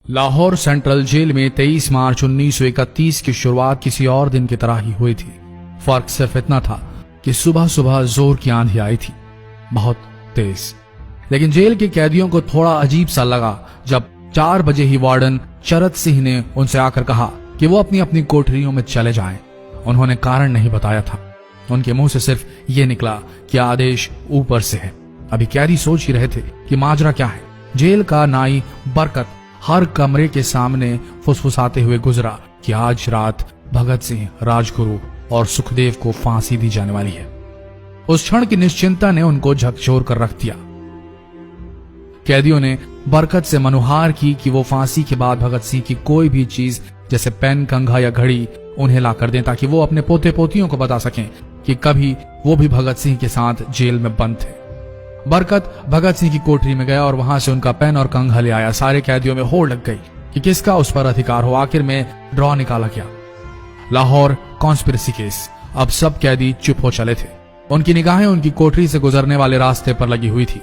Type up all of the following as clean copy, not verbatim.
Lahore central jail में 23 मार्च 1931 की शुरुआत किसी और दिन की तरह ही हुई थी। फर्क सिर्फ इतना था कि सुबह सुबह जोर की आंधी आई थी, बहुत तेज। लेकिन जेल के कैदियों को थोड़ा अजीब सा लगा जब 4 बजे ही वार्डन चरत सिंह ने उनसे आकर कहा कि वो अपनी अपनी कोठरियों में चले जाएं। उन्होंने कारण नहीं बताया था। उनके मुंह से सिर्फ ये निकला कि आदेश ऊपर से है। अभी कैदी सोच ही रहे थे कि माजरा क्या है। जेल का नाई बरकत हर कमरे के सामने फुसफुसाते हुए गुजरा कि आज रात भगत सिंह, राजगुरु और सुखदेव को फांसी दी जाने वाली है। उस क्षण की निश्चिंता ने उनको झकझोर कर रख दिया। कैदियों ने बरकत से मनुहार की कि वो फांसी के बाद भगत सिंह की कोई भी चीज जैसे पेन, कंघा या घड़ी उन्हें ला कर दें ताकि वो अपने पोते पोतियों को बता सकें कि कभी वो भी भगत सिंह के साथ जेल में बंद थे। बरकत भगत सिंह की कोठरी में गया और वहां से उनका पेन और कंघा ले आया। सारे कैदियों में होड़ लग गई कि किसका उस पर अधिकार हो। आखिर में ड्रॉ निकाला गया, लाहौर कॉन्स्पिरेसी केस। अब सब कैदी चुप हो चले थे। उनकी निगाहें उनकी कोठरी से गुजरने वाले रास्ते पर लगी हुई थी।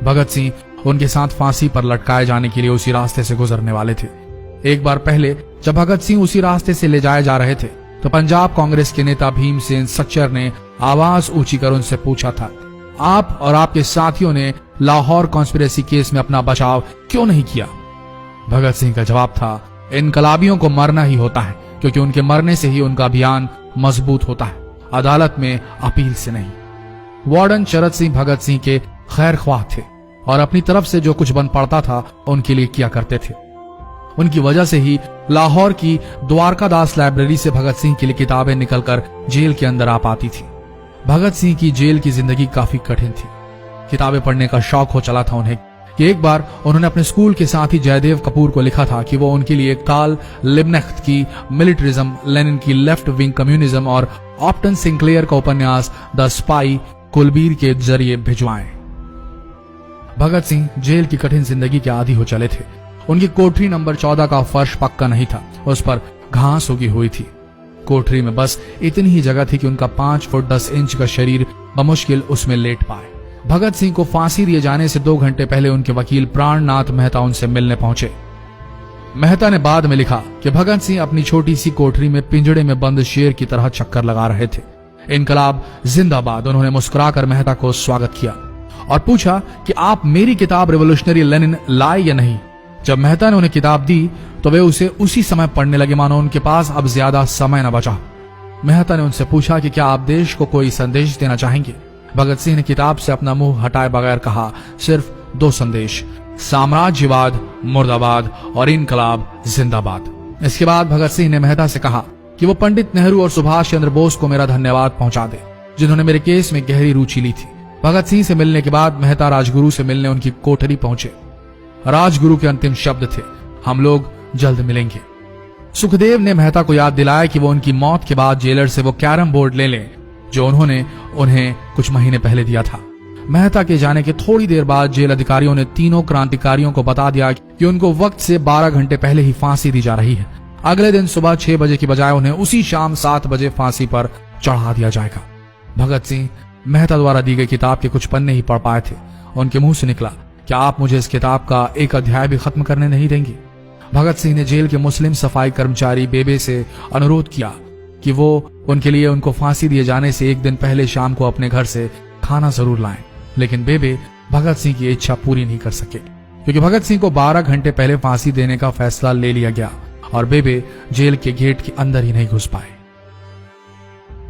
भगत सिंह उनके साथ फांसी पर लटकाए जाने के लिए उसी रास्ते से गुजरने वाले थे। एक बार पहले जब भगत सिंह उसी रास्ते से ले जाए जा रहे थे तो पंजाब कांग्रेस के नेता भीमसेन सच्चर ने आवाज ऊंची कर उनसे पूछा था, आप और आपके साथियों ने लाहौर कॉन्स्पिरेसी केस में अपना बचाव क्यों नहीं किया? भगत सिंह का जवाब था, इनकलाबियों को मरना ही होता है क्योंकि उनके मरने से ही उनका अभियान मजबूत होता है, अदालत में अपील से नहीं। वार्डन चरत सिंह भगत सिंह के खैर ख्वाह थे और अपनी तरफ से जो कुछ बन पड़ता था उनके लिए किया करते थे। उनकी वजह से ही लाहौर की द्वारकादास लाइब्रेरी से भगत सिंह के लिए किताबें निकलकर जेल के अंदर आ पाती थी। भगत सिंह की जेल की जिंदगी काफी कठिन थी। किताबें पढ़ने का शौक हो चला था उन्हें कि एक बार उन्होंने अपने स्कूल के साथी जयदेव कपूर को लिखा था कि वो उनके लिए कार्ल लिब्नेख्त की मिलिट्रिज्म, लेनिन की लेफ्ट विंग कम्युनिज्म और ऑप्टन सिंक्लेयर का उपन्यास द स्पाई कुलबीर के जरिए भिजवाएं। भगत सिंह जेल की कठिन जिंदगी के आदी हो चले थे। उनकी कोठरी नंबर 14 का फर्श पक्का नहीं था, उस पर घास उगी हुई थी। कोठरी में बस इतनी ही जगह थी कि उनका 5 फुट 10 इंच का शरीर बमुश्किल उसमें लेट पाए। भगत सिंह को फांसी दिए जाने से 2 घंटे पहले उनके वकील प्राणनाथ मेहता उनसे मिलने पहुंचे। मेहता ने बाद में लिखा कि भगत सिंह अपनी छोटी सी कोठरी में पिंजड़े में बंद शेर की तरह चक्कर लगा रहे थे। इनकलाब जिंदाबाद। उन्होंने मुस्कुराकर मेहता को स्वागत किया और पूछा कि आप मेरी किताब रिवोल्यूशनरी लेनिन लाए या नहीं। जब मेहता ने उन्हें किताब दी तो वे उसे उसी समय पढ़ने लगे मानो उनके पास अब ज्यादा समय न बचा। मेहता ने उनसे पूछा कि क्या आप देश को कोई संदेश देना चाहेंगे? भगत सिंह ने किताब से अपना मुंह हटाए बगैर कहा, सिर्फ 2 संदेश, साम्राज्यवाद मुर्दाबाद और इनकलाब जिंदाबाद। इसके बाद भगत सिंह ने मेहता से कहा कि वो पंडित नेहरू और सुभाष चंद्र बोस को मेरा धन्यवाद पहुंचा दे जिन्होंने मेरे केस में गहरी रुचि ली थी। भगत सिंह से मिलने के बाद मेहता राजगुरु से मिलने उनकी कोठरी पहुंचे। राजगुरु के अंतिम शब्द थे, हम लोग जल्द मिलेंगे। सुखदेव ने मेहता को याद दिलाया कि वो उनकी मौत के बाद जेलर से वो कैरम बोर्ड ले लें जो उन्होंने उन्हें कुछ महीने पहले दिया था। मेहता के जाने के थोड़ी देर बाद जेल अधिकारियों ने तीनों क्रांतिकारियों को बता दिया कि उनको वक्त से 12 घंटे पहले ही फांसी दी जा रही है। अगले दिन सुबह 6 बजे की बजाय उन्हें उसी शाम 7 बजे फांसी पर चढ़ा दिया जाएगा। भगत सिंह मेहता द्वारा दी गई किताब के कुछ पन्ने ही पढ़ पाए थे। उनके मुंह से निकला, क्या आप मुझे इस किताब का एक अध्याय भी खत्म करने नहीं देंगे? भगत सिंह ने जेल के मुस्लिम सफाई कर्मचारी बेबे से अनुरोध किया कि वो उनके लिए उनको फांसी दिए जाने से 1 दिन पहले शाम को अपने घर से खाना जरूर लाएं। लेकिन बेबे भगत सिंह की इच्छा पूरी नहीं कर सके क्योंकि भगत सिंह को 12 घंटे पहले फांसी देने का फैसला ले लिया गया और बेबे जेल के गेट के अंदर ही नहीं घुस पाए।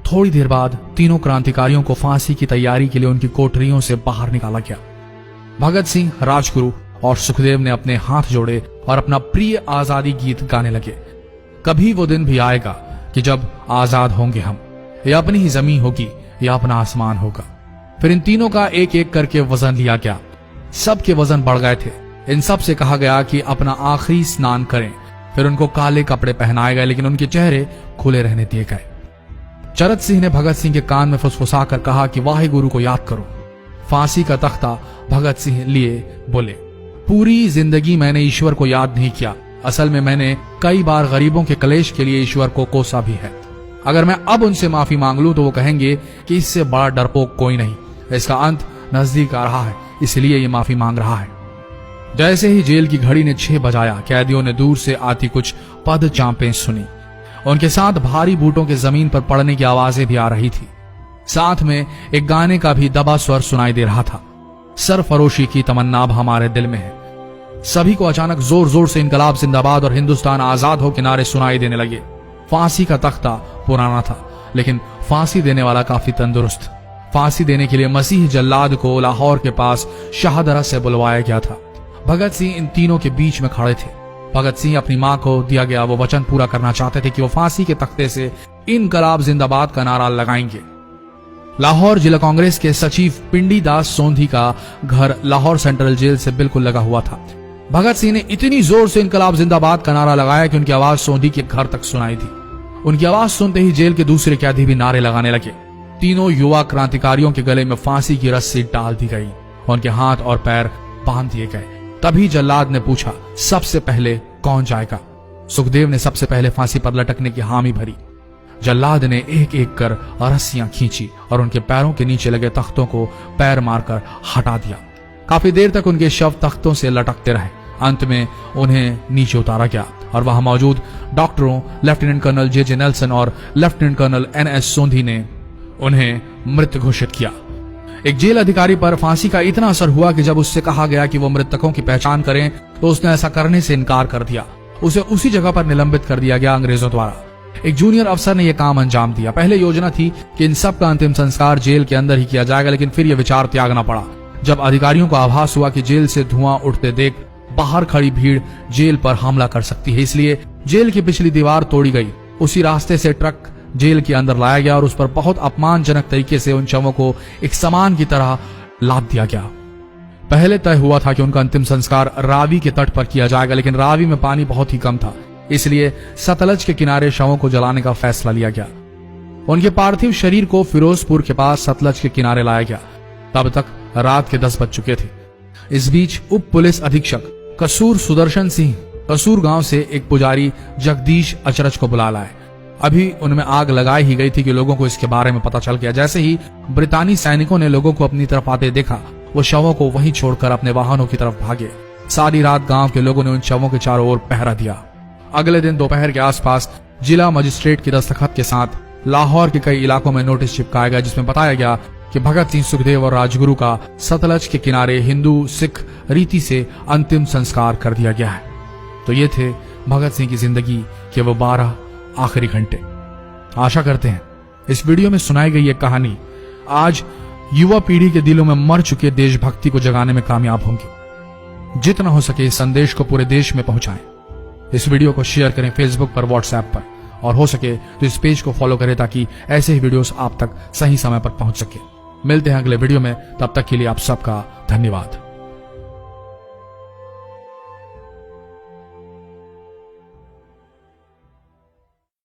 थोड़ी देर बाद तीनों क्रांतिकारियों को फांसी की तैयारी के लिए उनकी कोठरियों से बाहर निकाला गया। भगत सिंह, राजगुरु और सुखदेव ने अपने हाथ जोड़े और अपना प्रिय आजादी गीत गाने लगे। कभी वो दिन भी आएगा कि जब आजाद होंगे हम, या अपनी ही जमीन होगी या अपना आसमान होगा। फिर इन तीनों का एक एक करके वजन लिया गया। सबके वजन बढ़ गए थे। इन सब से कहा गया कि अपना आखिरी स्नान करें। फिर उनको काले कपड़े पहनाए गए लेकिन उनके चेहरे खुले रहने दिए गए। चरत सिंह ने भगत सिंह के कान में फुसफुसा कर कहा कि वाहे गुरु को याद करो। फांसी का तख्ता भगत सिंह लिए बोले, पूरी जिंदगी मैंने ईश्वर को याद नहीं किया। असल में मैंने कई बार गरीबों के कलेश के लिए ईश्वर को कोसा भी है। अगर मैं अब उनसे माफी मांग लूं तो वो कहेंगे कि इससे बड़ा डरपोक कोई नहीं। इसका अंत नजदीक आ रहा है, इसलिए ये माफी मांग रहा है। जैसे ही जेल की घड़ी ने 6 बजाया, कैदियों ने दूर से आती कुछ पद चांपें सुनी। उनके साथ भारी बूटों के जमीन पर पड़ने की आवाजें भी आ रही थी। साथ में एक गाने का भी दबा स्वर सुनाई दे रहा था, सरफरोशी की तमन्ना अब हमारे दिल में है। सभी को अचानक जोर जोर से इनकलाब जिंदाबाद और हिंदुस्तान आजाद हो किनारे सुनाई देने लगे। फांसी का तख्ता पुराना था, लेकिन फांसी देने वाला काफी तंदुरुस्त। फांसी देने के लिए मसीह जल्लाद को लाहौर के पास शाहदरा से बुलवाया गया था। भगत सिंह इन तीनों के बीच में खड़े थे। भगत सिंह अपनी मां को दिया गया वो वचन पूरा करना चाहते थे कि वो फांसी के तख्ते से इनकलाब जिंदाबाद का नारा लगाएंगे। लाहौर जिला कांग्रेस के सचिव पिंडी दास सोंधी का घर लाहौर सेंट्रल जेल से बिल्कुल लगा हुआ था। भगत सिंह ने इतनी जोर से इनकलाब जिंदाबाद का नारा लगाया कि उनकी आवाज सोंधी के घर तक सुनाई दी। उनकी आवाज सुनते ही जेल के दूसरे कैदी भी नारे लगाने लगे। तीनों युवा क्रांतिकारियों के गले में फांसी की रस्सी डाल दी गई, उनके हाथ और पैर बांध दिए गए। तभी जल्लाद ने पूछा, सबसे पहले कौन जाएगा? सुखदेव ने सबसे पहले फांसी पर लटकने की हामी भरी। जल्लाद ने एक एक कर रस्सियां खींची और उनके पैरों के नीचे लगे तख्तों को पैर मारकर हटा दिया। काफी देर तक उनके शव तख्तों से लटकते रहे। अंत में उन्हें नीचे उतारा गया और वहां मौजूद डॉक्टरों लेफ्टिनेंट कर्नल जे नेल्सन और लेफ्टिनेंट कर्नल NS सोंधी ने उन्हें मृत घोषित किया। एक जेल अधिकारी पर फांसी का इतना असर हुआ कि जब उससे कहा गया कि वो मृतकों की पहचान करें तो उसने ऐसा करने से इनकार कर दिया। उसे उसी जगह पर निलंबित कर दिया गया अंग्रेजों द्वारा। एक जूनियर अफसर ने यह काम अंजाम दिया। पहले योजना थी कि इन सब का अंतिम संस्कार जेल के अंदर ही किया जाएगा, लेकिन फिर यह विचार त्यागना पड़ा जब अधिकारियों को आभास हुआ कि जेल से धुआं उठते देख बाहर खड़ी भीड़ जेल पर हमला कर सकती है। इसलिए जेल की पिछली दीवार तोड़ी गई। उसी रास्ते से ट्रक जेल के अंदर लाया गया और उस पर बहुत अपमानजनक तरीके से उन शवों को एक सामान की तरह लाद दिया गया। पहले तय हुआ था कि उनका अंतिम संस्कार रावी के तट पर किया जाएगा, लेकिन रावी में पानी बहुत ही कम था, इसलिए सतलज के किनारे शवों को जलाने का फैसला लिया गया। उनके पार्थिव शरीर को फिरोजपुर के पास सतलज के किनारे लाया गया। तब तक रात के 10 बज चुके थे। इस बीच उप पुलिस अधीक्षक कसूर सुदर्शन सिंह कसूर गांव से एक पुजारी जगदीश अचरज को बुला लाए। अभी उनमें आग लगाई ही गई थी कि लोगों को इसके बारे में पता चल गया। जैसे ही ब्रितानी सैनिकों ने लोगों को अपनी तरफ आते देखा, वो शवों को वहीं छोड़कर अपने वाहनों की तरफ भागे। सारी रात गांव के लोगों ने उन शवों के चारों ओर पहरा दिया। अगले दिन दोपहर के आसपास जिला मजिस्ट्रेट की दस्तखत के साथ लाहौर के कई इलाकों में नोटिस चिपकाया गया, जिसमें बताया गया कि भगत सिंह, सुखदेव और राजगुरु का सतलज के किनारे हिंदू सिख रीति से अंतिम संस्कार कर दिया गया है। तो ये थे भगत सिंह की जिंदगी के वो 12 आखिरी घंटे। आशा करते हैं इस वीडियो में सुनाई गई ये कहानी आज युवा पीढ़ी के दिलों में मर चुके देशभक्ति को जगाने में कामयाब होंगी। जितना हो सके इस संदेश को पूरे देश में पहुंचाएं। इस वीडियो को शेयर करें फेसबुक पर, व्हाट्सएप पर, और हो सके तो इस पेज को फॉलो करें ताकि ऐसे ही वीडियोस आप तक सही समय पर पहुंच सके। मिलते हैं अगले वीडियो में, तब तक के लिए आप सबका धन्यवाद।